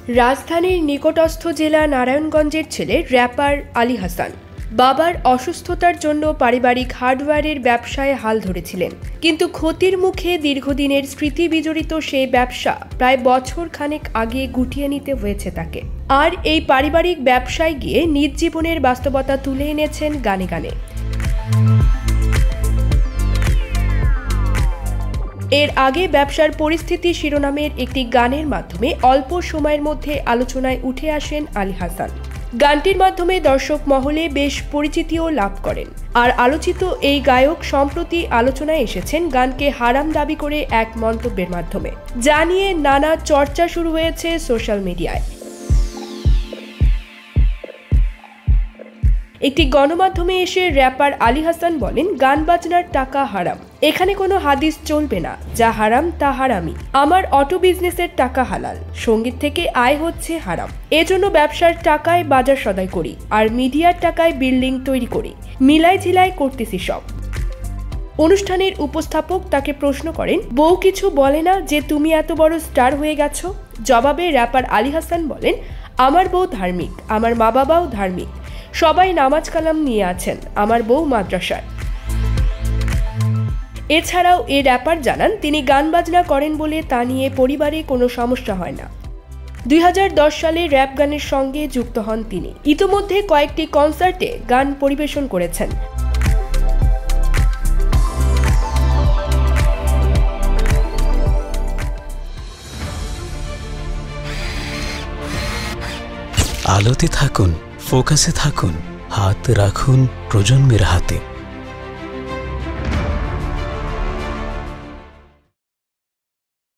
রাজধানীর নিকটস্থ জেলা নারায়ণগঞ্জের ছেলে র্যাপার আলী হাসান বাবার অসুস্থতার জন্য পারিবারিক হার্ডওয়্যারের ব্যবসায় হাল ধরেছিলেন, কিন্তু ক্ষতির মুখে দীর্ঘদিনের স্মৃতি বিজড়িত সেই ব্যবসা প্রায় বছর খানেক আগে গুটিয়ে নিতে হয়েছে তাকে। আর এই পারিবারিক ব্যবসায় গিয়ে নিজ জীবনের বাস্তবতা তুলে এনেছেন গানে গানে। এর আগে ব্যবসার পরিস্থিতি শিরোনামের একটি গানের মাধ্যমে অল্প সময়ের মধ্যে আলোচনায় উঠে আসেন আলী হাসান। গানটির মাধ্যমে দর্শক মহলে বেশ পরিচিতিও লাভ করেন। আর আলোচিত এই গায়ক সম্প্রতি আলোচনায় এসেছেন গানকে হারাম দাবি করে এক মন্তব্যের মাধ্যমে, যা নিয়ে নানা চর্চা শুরু হয়েছে সোশ্যাল মিডিয়ায়। একটি গণমাধ্যমে এসে র্যাপার আলী হাসান বলেন, গান বাজনার টাকা হারাম, এখানে কোনো হাদিস চলবে না, যা হারাম তা হারামই। আমার অটো বিজনেসের টাকা হালাল, সঙ্গীত থেকে আয় হচ্ছে হারাম, এজন্য ব্যবসার টাকায় বাজার সদাই করি আর মিডিয়ার টাকায় বিল্ডিং তৈরি করি, মিলাই ঝিলাই করতেছি সব। অনুষ্ঠানের উপস্থাপক তাকে প্রশ্ন করেন, বউ কিছু বলে না যে তুমি এত বড় স্টার হয়ে গেছো? জবাবে র্যাপার আলী হাসান বলেন, আমার বউ ধার্মিক, আমার মা বাবাও ধার্মিক, সবাই নামাজ কালাম নিয়ে আছেন, আমার বউ মাদ্রাসায়। এছাড়াও এ র্যাপার জানান, তিনি গান বাজনা করেন বলে তা নিয়ে পরিবারে কোনো সমস্যা হয় না। 2010 সালে র্যাপ গানের সঙ্গে যুক্ত হন তিনি। ইতোমধ্যে কয়েকটি কনসার্টে গান পরিবেশন করেছেন। আলোতে থাকুন, ফোকাসে থাকুন, হাত রাখুন প্রজন্মের হাতে।